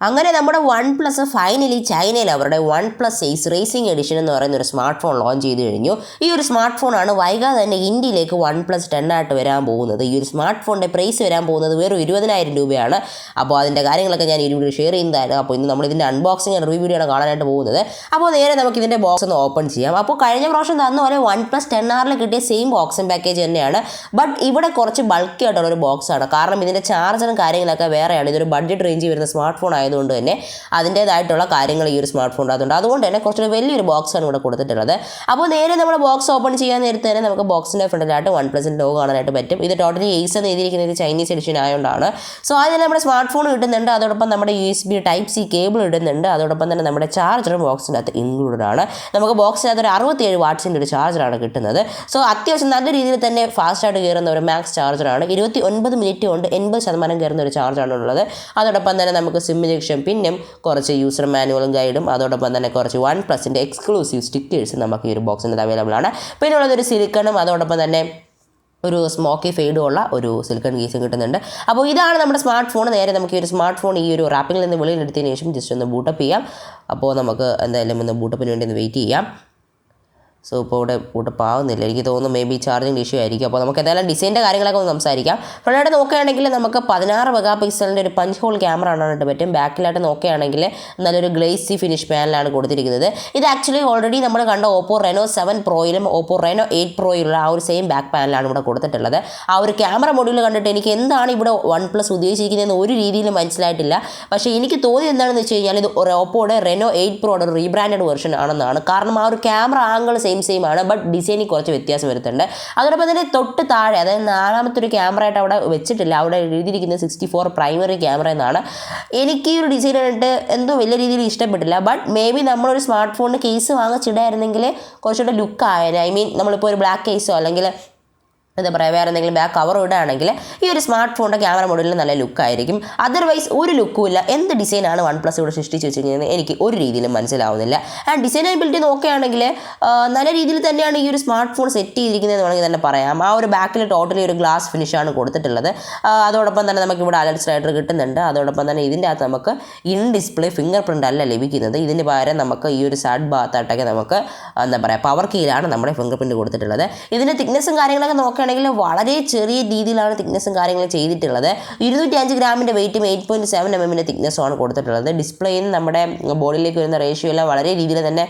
അങ്ങനെ നമ്മുടെ one plus finally ചൈനയിൽ അവരുടെ OnePlus ace racing edition എന്ന് പറയുന്ന ഒരു സ്മാർട്ട് ഫോൺ ലോഞ്ച് ചെയ്ത് കഴിഞ്ഞു. ഈ ഒരു സ്മാർട്ട് ഫോണാണ് വൈകാതെ തന്നെ ഇന്ത്യയിലേക്ക് വൺ പ്ലസ് 10 ആയിട്ട് വരാൻ പോകുന്നത്. ഈ ഒരു സ്മാർട്ട് ഫോണിൻ്റെ പ്രൈസ് വരാൻ പോകുന്നത് വെറും 20,000 രൂപയാണ്. അപ്പോൾ അതിൻ്റെ കാര്യങ്ങളൊക്കെ ഞാൻ ഈ വീഡിയോ ഷെയർ ചെയ്യുന്നതായിരുന്നു. അപ്പോൾ ഇന്ന് നമ്മൾ ഇതിൻ്റെ അൺബോക്സിംഗ് ആൻഡ് റിവ്യൂ വീഡിയോ ആണ് കാണാനായിട്ട് പോകുന്നത്. അപ്പോൾ നേരെ നമുക്ക് ഇതിൻ്റെ ബോക്സ് ഒന്ന് ഓപ്പൺ ചെയ്യാം. അപ്പോൾ കഴിഞ്ഞ പ്രാവശ്യം തന്ന പോലെ വൺ പ്ലസ് 10R കിട്ടിയ സെയിം ബോക്സിംഗ് പാക്കേജ് തന്നെയാണ്. ബട്ട് ഇവിടെ കുറച്ച് ബൾക്കി ആയിട്ടുള്ളൊരു ബോക്സാണ്. കാരണം ഇതിൻ്റെ ചാർജറും കാര്യങ്ങളൊക്കെ വേറെയാണ്. ഇതൊരു ബഡ്ജറ്റ് റേഞ്ചിൽ വരുന്ന സ്മാർട്ട് ഫോൺ ആയതുകൊണ്ട് തന്നെ അതിൻ്റേതായിട്ടുള്ള കാര്യങ്ങൾ ഈ ഒരു സ്മാർട്ട് ഫോൺ അതുകൊണ്ട് തന്നെ കുറച്ചൊരു വലിയൊരു ബോക്സാണ് ഇവിടെ കൊടുത്തിട്ടുള്ളത്. അപ്പോൾ നേരെ നമ്മൾ ബോക്സ് ഓപ്പൺ ചെയ്യാൻ നേരത്തെ തന്നെ നമുക്ക് ബോക്സിൻ്റെ ഫ്രണ്ടിലായിട്ട് വൺ പ്ലസിൻ്റെ ലോഗോ കാണാനായിട്ട് പറ്റും. ഇത് ടോട്ടലി എയ്സ് എന്ന് എഴുതിയിരിക്കുന്നത് ചൈനീസ് എഡിഷൻ ആയതുകൊണ്ടാണ്. സോ അതിൽ നമ്മുടെ സ്മാർട്ട് ഫോൺ കിട്ടുന്നുണ്ട്. അതോടൊപ്പം നമ്മുടെ USB Type-C കേബിൾ ഇടുന്നുണ്ട്. അതോടൊപ്പം തന്നെ നമ്മുടെ ചാർജറും ബോക്സിൻ്റെ അകത്ത് ഇൻക്ലൂഡഡ് ആണ്. നമുക്ക് ബോക്സിനകത്ത് ഒരു 67 വാട്ട്സിൻ്റെ ഒരു ചാർജറാണ് കിട്ടുന്നത്. സോ അത്യാവശ്യം നല്ല രീതിയിൽ തന്നെ ഫാസ്റ്റായിട്ട് കയറുന്ന ഒരു മാക്സ് ചാർജറാണ്. 29 മിനിറ്റ് കൊണ്ട് 80% കയറുന്ന ഒരു ചാർജാണ് ഉള്ളത്. അതോടൊപ്പം തന്നെ നമുക്ക് സിം ഇഞ്ചക്ഷൻ പിന്നും കുറച്ച് യൂസർ മാനുവലും ഗൈഡും അതോടൊപ്പം തന്നെ കുറച്ച് വൺ പ്ലസിൻ്റെ എക്സ്ക്ലൂസീവ് സ്റ്റിക്കേഴ്സ് നമുക്ക് ഈ ഒരു ബോക്സിൻ്റെ അവൈലബിൾ ആണ്. പിന്നെ ഉള്ളതൊരു സിലിക്കണും അതോടൊപ്പം തന്നെ ഒരു സ്മോക്കി ഫെയ്ഡും ഉള്ള ഒരു സിലിക്കൺ കേസും കിട്ടുന്നുണ്ട്. അപ്പോൾ ഇതാണ് നമ്മുടെ സ്മാർട്ട് ഫോൺ. നേരെ നമുക്ക് ഈ ഒരു സ്മാർട്ട് ഫോൺ ഈ ഒരു റാപ്പിങ്ങിൽ നിന്ന് വെളിയിലെടുത്തതിന് ശേഷം ജസ്റ്റ് ഒന്ന് ബൂട്ടപ്പ് ചെയ്യാം. അപ്പോൾ നമുക്ക് എന്തായാലും ഒന്ന് ബൂട്ടപ്പിന് വേണ്ടി ഒന്ന് വെയിറ്റ് ചെയ്യാം. സോ ഇപ്പോൾ ഇവിടെ ബൂട്ടപ്പ് ആവുന്നില്ല. എനിക്ക് തോന്നുന്നു മേ ബി ചാർജിങ് ഇഷ്യൂ ആയിരിക്കും. അപ്പോൾ നമുക്ക് എന്തായാലും ഡിസൈൻ്റെ കാര്യങ്ങളൊക്കെ ഒന്ന് സംസാരിക്കാം. ഫ്രണ്ടായിട്ട് നോക്കുകയാണെങ്കിൽ നമുക്ക് 16 മെഗാ പിക്സലിൻ്റെ ഒരു പഞ്ച് ഹോൾ ക്യാമറ കാണാനായിട്ട് പറ്റും. ബാക്കിലായിട്ട് നോക്കുകയാണെങ്കിൽ നല്ലൊരു ഗ്ലേസി ഫിനിഷ് പാനലാണ് കൊടുത്തിരിക്കുന്നത്. ഇത് ആക്ച്വലി ഓൾറെഡി നമ്മൾ കണ്ട ഓപ്പോ റെനോ 7 പ്രോയിലും ഓപ്പോ റെനോ 8 പ്രോയിലുള്ള ആ ഒരു സെയിം ബാക്ക് പാനലാണ് ഇവിടെ കൊടുത്തിട്ടുള്ളത്. ആ ഒരു ക്യാമറ മൊഡ്യൂൾ കണ്ടിട്ട് എനിക്ക് എന്താണ് ഇവിടെ വൺ പ്ലസ് ഉദ്ദേശിക്കുന്നതെന്ന് ഒരു രീതിയിലും മനസ്സിലായിട്ടില്ല. പക്ഷേ എനിക്ക് തോന്നിയത് എന്താണെന്ന് വെച്ച് കഴിഞ്ഞാൽ ഇത് ഓപ്പോയുടെ റെനോ 8 പ്രോയുടെ ഒരു റീബ്രാൻഡഡ് വെർഷൻ ആണെന്നാണ്. കാരണം ആ ഒരു ക്യാമറ ആംഗിൾ സെയിം ആണ്. ബട്ട് ഡിസൈനിൽ കുറച്ച് വ്യത്യാസം വരുത്തുന്നുണ്ട്. അതോടൊപ്പം തന്നെ തൊട്ട് താഴെ അതായത് 4ാമത്തെ ഒരു ക്യാമറ ആയിട്ട് അവിടെ വെച്ചിട്ടില്ല. അവിടെ എഴുതിയിരിക്കുന്നത് 64 പ്രൈമറി ക്യാമറ എന്നാണ്. എനിക്ക് ഈ ഒരു ഡിസൈൻ കണ്ടിട്ട് എന്തോ വലിയ രീതിയിൽ ഇഷ്ടപ്പെട്ടില്ല. ബട്ട് മേ ബി നമ്മളൊരു സ്മാർട്ട് ഫോണിന് കേസ് വാങ്ങിച്ചിടായിരുന്നെങ്കിൽ കുറച്ചുകൂടെ ലുക്ക് ആയേനെ. ഐ മീൻ നമ്മളിപ്പോൾ ഒരു ബ്ലാക്ക് കേസോ അല്ലെങ്കിൽ എന്താ പറയുക വേറെ എന്തെങ്കിലും ബാക്ക് കവർ ഇടുകയാണെങ്കിൽ ഈ ഒരു സ്മാർട്ട് ഫോണിൻ്റെ ക്യാമറ മോഡലിൽ നല്ല ലുക്കായിരിക്കും. അതർവൈസ് ഒരു ലുക്കും ഇല്ല. എന്ത് ഡിസൈനാണ് വൺ പ്ലസ് ഇവിടെ സൃഷ്ടിച്ച് വെച്ചിരിക്കുന്നത് എനിക്ക് ഒരു രീതിയിലും മനസ്സിലാവുന്നില്ല. ആൻഡ് ഡിസൈനബിലിറ്റി നോക്കുകയാണെങ്കിൽ നല്ല രീതിയിൽ തന്നെയാണ് ഈ ഒരു സ്മാർട്ട് ഫോൺ സെറ്റ് ചെയ്തിരിക്കുന്നതെന്ന് വേണമെങ്കിൽ തന്നെ പറയാം. ആ ഒരു ബാക്കിൽ ടോട്ടലി ഒരു ഗ്ലാസ് ഫിനിഷാണ് കൊടുത്തിട്ടുള്ളത്. അതോടൊപ്പം തന്നെ നമുക്ക് ഇവിടെ അലർട്ട് സ്ലൈഡർ കിട്ടുന്നുണ്ട്. അതോടൊപ്പം തന്നെ ഇതിൻ്റെ അകത്ത് നമുക്ക് ഇൻ ഡിസ്പ്ലേ ഫിംഗർ പ്രിൻ്റ് അല്ല ലഭിക്കുന്നത്. ഇതിന് പകരം നമുക്ക് ഈ ഒരു സാഡ് ഭാഗത്തായിട്ടൊക്കെ നമുക്ക് എന്താ പറയുക പവർ കീയിലാണ് നമ്മുടെ ഫിംഗർ പ്രിൻ്റ് കൊടുത്തിട്ടുള്ളത്. ഇതിൻ്റെ തിക്നെസ്സും കാര്യങ്ങളൊക്കെ നോക്കുകയാണെങ്കിൽ വളരെ ചെറിയ രീതിയിലാണ് തിക്നെസ്സും കാര്യങ്ങളും ചെയ്തിട്ടുള്ളത്. 205 ഗ്രാമിൻ്റെ വെയിറ്റും 8.7 mm തിക്നെസ്സുമാണ് കൊടുത്തിട്ടുള്ളത്. ഡിസ്പ്ലേയിൽ നമ്മുടെ ബോഡിയിലേക്ക് വരുന്ന റേഷ്യോ എല്ലാം വളരെ രീതിയിൽ തന്നെ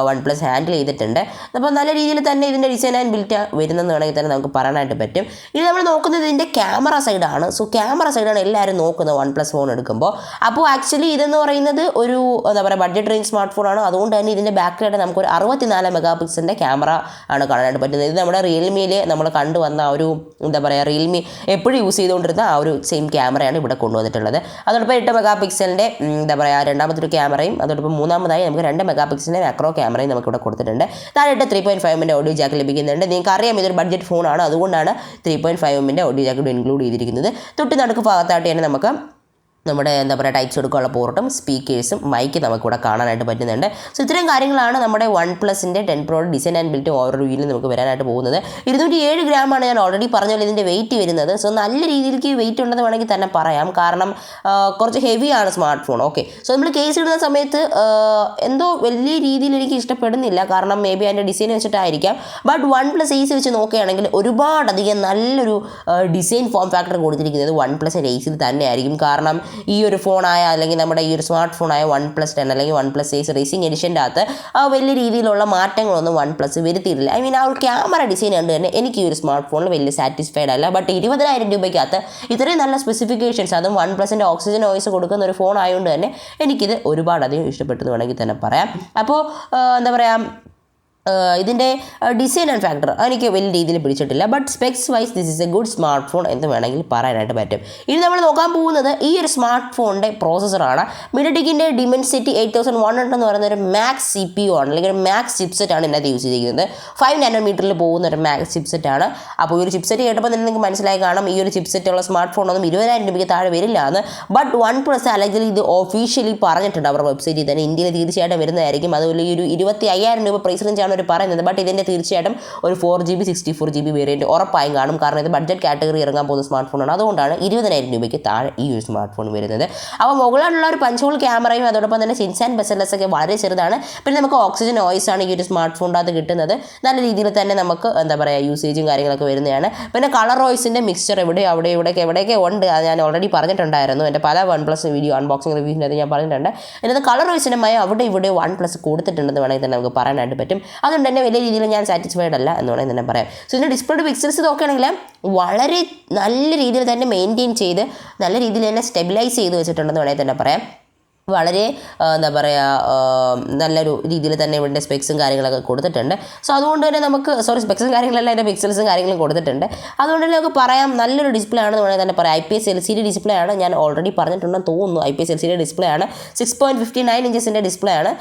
വൺ പ്ലസ് ഹാൻഡിൽ ചെയ്തിട്ടുണ്ട്. അപ്പോൾ നല്ല രീതിയിൽ തന്നെ ഇതിൻ്റെ ഡിസൈൻ ആൻഡ് ബിൽറ്റ് വരുന്നതെന്ന് വേണമെങ്കിൽ തന്നെ നമുക്ക് പറയാനായിട്ട് പറ്റും. ഇത് നമ്മൾ നോക്കുന്നത് ഇതിൻ്റെ ക്യാമറ സൈഡാണ്. സോ ക്യാമറ സൈഡാണ് എല്ലാവരും നോക്കുന്നത് വൺ പ്ലസ് ഫോൺ എടുക്കുമ്പോൾ. അപ്പോൾ ആക്ച്വലി ഇതെന്ന് പറയുന്നത് ഒരു എന്താ പറയുക ബഡ്ജറ്റ് റേഞ്ച് സ്മാർട്ട് ഫോണാണ്. അതുകൊണ്ട് തന്നെ ഇതിൻ്റെ ബാക്കിലായിട്ട് നമുക്കൊരു 64 മെഗാ പിക്സലിൻ്റെ ക്യാമറ ആണ് കാണാനായിട്ട് പറ്റുന്നത്. ഇത് നമ്മുടെ റിയൽമിയിൽ നമ്മൾ വന്ന ഒരു എന്താ പറയുക റിയൽമി എപ്പോഴും യൂസ് ചെയ്തുകൊണ്ടിരുന്ന ആ ഒരു സെയിം ക്യാമറയാണ് ഇവിടെ കൊണ്ടുവന്നിട്ടുള്ളത്. അതോടൊപ്പം 8 മെഗാ പിക്സലിൻ്റെ എന്താ പറയുക രണ്ടാമത്തെ ഒരു ക്യാമറയും അതോടൊപ്പം മൂന്നാമതായി നമുക്ക് 2 മെഗാ പിക്സലിൻ്റെ മാക്രോ ക്യാമറയും നമുക്ക് ഇവിടെ കൊടുത്തിട്ടുണ്ട്. താഴെ 3.5 mm ഓഡിയോ ജാക്ക് ലഭിക്കുന്നുണ്ട്. നിങ്ങൾക്ക് അറിയാം ഇതൊരു ബഡ്ജറ്റ് ഫോണാണ്. അതുകൊണ്ടാണ് 3.5 mm ഓഡിയോ ജാക്ക് ഇവിടെ ഇൻക്ലൂഡ് ചെയ്തിരിക്കുന്നത്. തൊട്ട് നടുക്ക് ഭാഗത്തായിട്ട് തന്നെ നമുക്ക് നമ്മുടെ എന്താ പറയുക ടൈപ്സ് എടുക്കാനുള്ള പോർട്ടും സ്പീക്കേഴ്സും മൈക്ക് നമുക്കിവിടെ കാണാനായിട്ട് പറ്റുന്നുണ്ട്. സോ ഇത്രയും കാര്യങ്ങളാണ് നമ്മുടെ വൺ പ്ലസിൻ്റെ 10 Pro design and build over റിവ്യൂവിൽ നമുക്ക് വരാനായിട്ട് പോകുന്നത്. 207 ഗ്രാമാണ് ഞാൻ ഓൾറെഡി പറഞ്ഞ പോലെ ഇതിൻ്റെ വെയിറ്റ് വരുന്നത്. സോ നല്ല രീതിയിലേക്ക് വെയിറ്റ് ഉണ്ടെന്ന് വേണമെങ്കിൽ തന്നെ പറയാം. കാരണം കുറച്ച് ഹെവിയാണ് സ്മാർട്ട് ഫോൺ. ഓക്കെ, സോ നമ്മൾ കേസ് ഇടുന്ന സമയത്ത് എന്തോ വലിയ രീതിയിൽ എനിക്ക് ഇഷ്ടപ്പെടുന്നില്ല. കാരണം മേ ബി അതിൻ്റെ ഡിസൈൻ വെച്ചിട്ടായിരിക്കാം. ബട്ട് വൺ പ്ലസ് എയ്സ് വെച്ച് നോക്കുകയാണെങ്കിൽ ഒരുപാടധികം നല്ലൊരു ഡിസൈൻ ഫോം ഫാക്ടർ കൊടുത്തിരിക്കുന്നത് വൺ പ്ലസ് എയ്സിൽ തന്നെയായിരിക്കും. കാരണം ഈ ഒരു ഫോണായ അല്ലെങ്കിൽ നമ്മുടെ ഈ ഒരു സ്മാർട്ട് ഫോണായ വൺ പ്ലസ് 10 അല്ലെങ്കിൽ വൺ പ്ലസ് എയ്സ് റേസിംഗ് എഡിഷൻ്റെ അകത്ത് വലിയ രീതിയിലുള്ള മാറ്റങ്ങളൊന്നും വൺ പ്ലസ് വരുത്തിയിട്ടില്ല. ഐ മീൻ ആ ഒരു ക്യാമറ ഡിസൈൻ കണ്ട് തന്നെ എനിക്ക് ഈ ഒരു സ്മാർട്ട് ഫോണിൽ വലിയ സാറ്റിസ്ഫൈഡ് അല്ല. ബട്ട് 20,000 രൂപയ്ക്കകത്ത് ഇത്രയും നല്ല സ്പെസിഫിക്കേഷൻസ് അതും വൺ പ്ലസിൻ്റെ ഓക്സിജൻ വോയിസ് കൊടുക്കുന്ന ഒരു ഫോൺ ആയതുകൊണ്ട് തന്നെ എനിക്കിത് ഒരുപാടധികം ഇഷ്ടപ്പെട്ടെന്ന് വേണമെങ്കിൽ തന്നെ പറയാം. അപ്പോൾ എന്താ പറയുക ഇതിൻ്റെ ഡിസൈൻ ആൻഡ് ഫാക്ടർ എനിക്ക് വലിയ രീതിയിൽ പിടിച്ചിട്ടില്ല. But specs wise this is a good smart phone എന്ന് വേണമെങ്കിൽ പറയാനായിട്ട് പറ്റും. ഇനി നമ്മൾ നോക്കാൻ പോകുന്നത് ഈ ഒരു സ്മാർട്ട് ഫോണിൻ്റെ പ്രോസസ്സറാണ്. മിഡടെക്കിൻ്റെ ഡിമെൻസിറ്റി 8100 എന്ന് പറയുന്ന ഒരു മാക്സ് CPU ആണ് അല്ലെങ്കിൽ ഒരു മാക്സ് ചിപ്സെറ്റ് ആണ് ഇതിനകത്ത് യൂസ് ചെയ്തിരിക്കുന്നത്. 5 nm പോകുന്ന ഒരു മാക്സ് ചിപ്സെറ്റ് ആണ്. അപ്പോൾ ഈ ഒരു ചിപ്സെറ്റ് കേട്ടപ്പോൾ തന്നെ നിങ്ങൾക്ക് മനസ്സിലായി കാണാം ഈ ഒരു ചിപ്സെറ്റുള്ള സ്മാർട്ട് ഫോണൊന്നും 20,000 രൂപയ്ക്ക് താഴെ വരില്ല എന്ന്. ബട്ട് വൺ പ്ലസ് അല്ലെങ്കിൽ ഇത് ഒഫീഷ്യലി പറഞ്ഞിട്ടുണ്ട് അവരുടെ വെബ്സൈറ്റിൽ തന്നെ ഇന്ത്യയിൽ തീർച്ചയായിട്ടും വരുന്നതായിരിക്കും. അതുപോലെ ഈ ഒരു 25,000 രൂപ പ്രൈസ് റേഞ്ചാണ് എന്നാണ് അവർ പറയുന്നത്. ബട്ട് ഇതിൻ്റെ തീർച്ചയായിട്ടും ഒരു 4GB 64GB വേരിയൻറ്റ് ഉറപ്പായും കാണും. കാരണം ഇത് ബഡ്ജറ്റ് കാറ്റഗറി ഇറങ്ങാൻ പോകുന്ന സ്മാർട്ട് ഫോണാണ്. അതുകൊണ്ടാണ് 20,000 രൂപയ്ക്ക് താഴെ ഈ ഒരു സ്മാർട്ട് ഫോൺ വരുന്നത്. അപ്പോൾ മുകളിലുള്ള ഒരു പഞ്ച് ഹോൾ ക്യാമറയും അതോടൊപ്പം തന്നെ ചിൻസ് ആൻഡ് ബെസലസ് ഒക്കെ വളരെ ചെറുതാണ്. പിന്നെ നമുക്ക് ഓക്സിജൻ വോയിസ് ആണ് ഈ ഒരു സ്മാർട്ട് ഫോണിൻ്റെ അത് കിട്ടുന്നത്. നല്ല രീതിയിൽ തന്നെ നമുക്ക് എന്താ പറയുക യൂസേജും കാര്യങ്ങളൊക്കെ വരുന്നതാണ്. പിന്നെ കളർ വോയിസിൻ്റെ മിക്സ്ചർ എവിടെയൊക്കെ ഉണ്ട്. അത് ഞാൻ ഓൾറെഡി പറഞ്ഞിട്ടുണ്ടായിരുന്നു. എൻ്റെ പല OnePlus വീഡിയോ അൺബോക്സിംഗ് റിവ്യൂസിൻ്റെ അത് ഞാൻ പറഞ്ഞിട്ടുണ്ട്. എന്നിട്ട് കളർ വോയിസിൻ്റെ ഇവിടെ OnePlus കൊടുത്തിട്ടുണ്ടെന്ന് വേണമെങ്കിൽ തന്നെ നമുക്ക് പറയാനായിട്ട് പറ്റും. അതുകൊണ്ട് തന്നെ വലിയ രീതിയിൽ ഞാൻ സാറ്റിസ്ഫൈഡ് അല്ല എന്ന് വേണമെങ്കിൽ തന്നെ പറയാം. സോ ഇതിൻ്റെ ഡിസ്പ്ലേയുടെ പിക്സൽസ് നോക്കുകയാണെങ്കിൽ വളരെ നല്ല രീതിയിൽ തന്നെ മെയിൻറ്റെയിൻ ചെയ്ത് നല്ല രീതിയിൽ തന്നെ സ്റ്റെബിലൈസ് ചെയ്ത് വെച്ചിട്ടുണ്ടെന്ന് വേണമെങ്കിൽ തന്നെ പറയാം. വളരെ എന്താ പറയുക നല്ലൊരു രീതിയിൽ തന്നെ ഇവിടെ സ്പെക്സും കാര്യങ്ങളൊക്കെ കൊടുത്തിട്ടുണ്ട്. സോ അതുകൊണ്ട് തന്നെ നമുക്ക് സ്പെക്സും കാര്യങ്ങളെല്ലാം അതിൻ്റെ പിക്സൽസും കാര്യങ്ങളും കൊടുത്തിട്ടുണ്ട്. അതുകൊണ്ട് തന്നെ നമുക്ക് പറയാം നല്ലൊരു ഡിസ്പ്ലേ ആണെന്ന് വേണമെങ്കിൽ തന്നെ പറയാം. IPS LCD ഡിസ്പ്ലേ ആണ്. ഞാൻ ഓൾറെഡി പറഞ്ഞിട്ടുണ്ടെന്ന് തോന്നുന്നു. IPS LCD ഡിസ്പ്ലേ ആണ്. 6.59 ഇഞ്ചസിൻ്റെ ഡിസ്പ്ലേ ആണ്.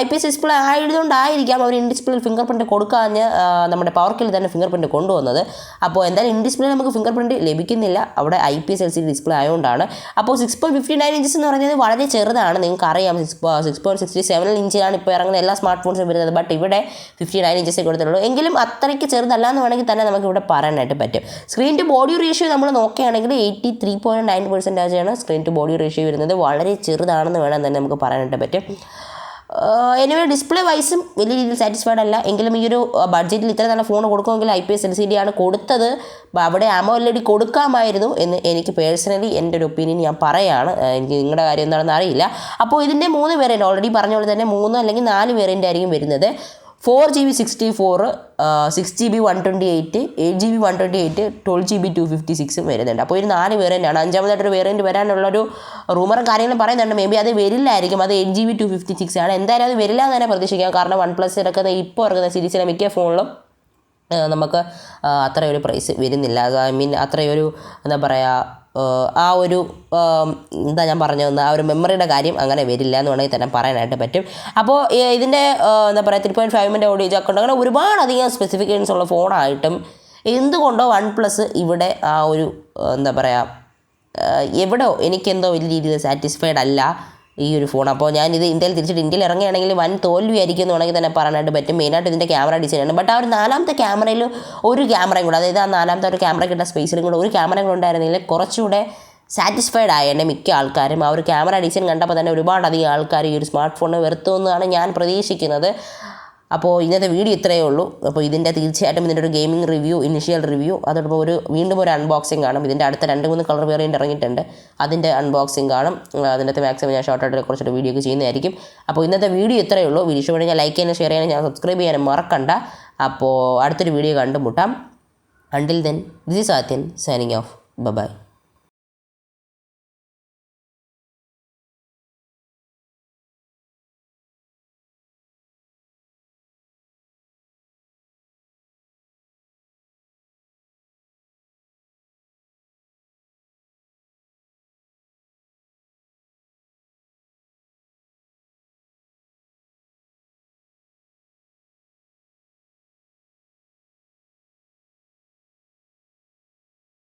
IPS ഡിസ്പ്ലേ ആയതുകൊണ്ടായിരിക്കാം അവർ ഇൻ ഡിസ്പ്ലേയിൽ ഫിംഗർ പ്രിൻറ്റ് കൊടുക്കാഞ്ഞ് നമ്മുടെ പവർ കിൽ തന്നെ ഫിംഗർ പ്രിൻറ്റ് കൊണ്ടുവന്നത്. അപ്പോൾ എന്തായാലും ഇൻ ഡിസ്പ്ലേ നമുക്ക് ഫിംഗർ പ്രിൻറ്റ് ലഭിക്കുന്നില്ല. അവിടെ IPS LCD ഡിസ്പ്ലേ ആയതുകൊണ്ടാണ്. അപ്പോൾ 6.59 ഇഞ്ചസ് എന്ന് പറയുന്നത് വളരെ ചെറുതാണ്. നിങ്ങൾക്ക് അറിയാം 6.67 ഇഞ്ചിലാണ് ഇപ്പോൾ ഇറങ്ങുന്ന എല്ലാ സ്മാർട്ട് ഫോൺസും വരുന്നത്. ബട്ട് ഇവിടെ 59 ഇഞ്ചസേ കൊടുത്തിട്ടുള്ളൂ. എങ്കിലും അത്രയ്ക്ക് ചെറുതല്ല എന്ന് വേണമെങ്കിൽ തന്നെ നമുക്ക് ഇവിടെ പറയാനായിട്ട് പറ്റും. സ്ക്രീൻ ടു ബോഡി റേഷ്യോ നമ്മൾ നോക്കുകയാണെങ്കിൽ 83.9% ആണ് സ്ക്രീൻ ടു ബോഡി റേഷ്യോ വരുന്നത്. വളരെ ചെറുതാണെന്ന് വേണം തന്നെ നമുക്ക് പറയാനായിട്ട് പറ്റും. എനിവേ ഡിസ്പ്ലേ വൈസും വലിയ രീതിയിൽ സാറ്റിസ്ഫൈഡ് അല്ല. എങ്കിലും ഈ ഒരു ബഡ്ജറ്റിൽ ഇത്ര നല്ല ഫോൺ കൊടുക്കുമെങ്കിൽ IPS LCD ആണ് കൊടുത്തത്. അവിടെ AMOLED കൊടുക്കാമായിരുന്നു എന്ന് എനിക്ക് പേഴ്സണലി എൻ്റെ ഒരു ഒപ്പീനിയൻ ഞാൻ പറയുകയാണ്. എനിക്ക് നിങ്ങളുടെ കാര്യം എന്താണെന്ന് അറിയില്ല. അപ്പോൾ ഇതിൻ്റെ 3 വേരിയൻറ്റ് ഓൾറെഡി പറഞ്ഞ പോലെ തന്നെ 3 അല്ലെങ്കിൽ 4 വേരിയൻ്റ് ആയിരിക്കും വരുന്നത്. 4GB 64, 6GB 128, 8GB 128, 12GB 256 വരുന്നുണ്ട്. അപ്പോൾ ഒരു 4 വേരിയൻ്റാണ്. അഞ്ചാമതായിട്ടൊരു വേരിയൻറ്റ് വരാനുള്ളൊരു റൂമറും കാര്യങ്ങളും പറയുന്നുണ്ട്. മേ ബി അത് വരില്ലായിരിക്കും. അത് 8GB 256 ആണ്. എന്തായാലും അത് വരില്ല എന്ന് തന്നെ പ്രതീക്ഷിക്കാം. കാരണം OnePlus ഇപ്പോൾ ഇറങ്ങുന്ന സീരീസിലെ മിക്ക ഫോണിലും നമുക്ക് അത്രയൊരു പ്രൈസ് വരുന്നില്ല. ഐ മീൻ അത്രയൊരു എന്താ പറയുക ആ ഒരു എന്താ ഞാൻ പറഞ്ഞു തന്ന ആ ഒരു മെമ്മറിയുടെ കാര്യം അങ്ങനെ വരില്ല എന്ന് വേണമെങ്കിൽ തന്നെ പറയാനായിട്ട് പറ്റും. അപ്പോൾ ഇതിൻ്റെ എന്താ പറയുക 3.5 ഓഡിയോ ജാക്ക് ഉണ്ട്. അങ്ങനെ ഒരുപാടധികം സ്പെസിഫിക്കേഷൻസ് ഉള്ള ഫോണായിട്ടും എന്തുകൊണ്ടോ OnePlus ഇവിടെ ആ ഒരു എന്താ പറയുക എവിടെയോ എനിക്കെന്തോ വലിയ രീതിയിൽ സാറ്റിസ്ഫൈഡ് അല്ല ഈ ഒരു ഫോൺ. അപ്പോൾ ഞാനിത് ഇന്ത്യയിൽ ഇറങ്ങുകയാണെങ്കിൽ വൻ തോൽവിയായിരിക്കും എന്ന് വേണമെങ്കിൽ തന്നെ പറയാനായിട്ട് പറ്റും. മെയിനായിട്ട് ഇതിൻ്റെ ക്യാമറ ഡിസൈനാണ്. ബട്ട് ആ ഒരു 4ാമത്തെ ക്യാമറയിൽ ഒരു ക്യാമറയും കൂടെ, അതായത് ആ 4ാമത്തെ ഒരു ക്യാമറ കിട്ടുന്ന സ്പേസിലും കൂടെ ഒരു ക്യാമറയും കൂടെ ഉണ്ടായിരുന്നെങ്കിൽ കുറച്ചുകൂടെ സാറ്റിസ്ഫൈഡ് ആയേനെ മിക്ക ആൾക്കാരും. ആ ഒരു ക്യാമറ ഡിസൈൻ കണ്ടപ്പോൾ തന്നെ ഒരുപാടധികം ആൾക്കാർ ഈ ഒരു സ്മാർട്ട് ഫോൺ വെറുത്തു എന്നാണ് ഞാൻ പ്രതീക്ഷിക്കുന്നത്. അപ്പോൾ ഇന്നത്തെ വീഡിയോ ഇത്രയേ ഉള്ളൂ. അപ്പോൾ ഇതിൻ്റെ തീർച്ചയായിട്ടും ഇതിൻ്റെ ഒരു ഗെയിമിംഗ് റിവ്യൂ, ഇനിഷ്യൽ റിവ്യൂ, അതോടൊപ്പം വീണ്ടും ഒരു അൺബോക്സിംഗ് കാണും. ഇതിൻ്റെ അടുത്ത 2-3 കളർ വേരിയൻ്റ് ഇറങ്ങിയിട്ടുണ്ട്. അതിൻ്റെ അൺബോക്സിംഗ് കാണും. അതിനകത്ത് മാക്സിമം ഞാൻ ഷോർട്ടായിട്ട് കുറച്ചൊരു വീഡിയോ ഒക്കെ ചെയ്യുന്നതായിരിക്കും. അപ്പോൾ ഇന്നത്തെ വീഡിയോ ഇത്രയേ ഉള്ളൂ. വീഡിയോ ഇഷ്ടപ്പെട്ട് ഞാൻ ലൈക്ക് ചെയ്യാനും ഷെയർ ചെയ്യാനും ഞാൻ സബ്സ്ക്രൈബ് ചെയ്യാനും മറക്കണ്ട. അപ്പോൾ അടുത്തൊരു വീഡിയോ കണ്ടുമുട്ടാം. Until then this is Athyan signing off. By.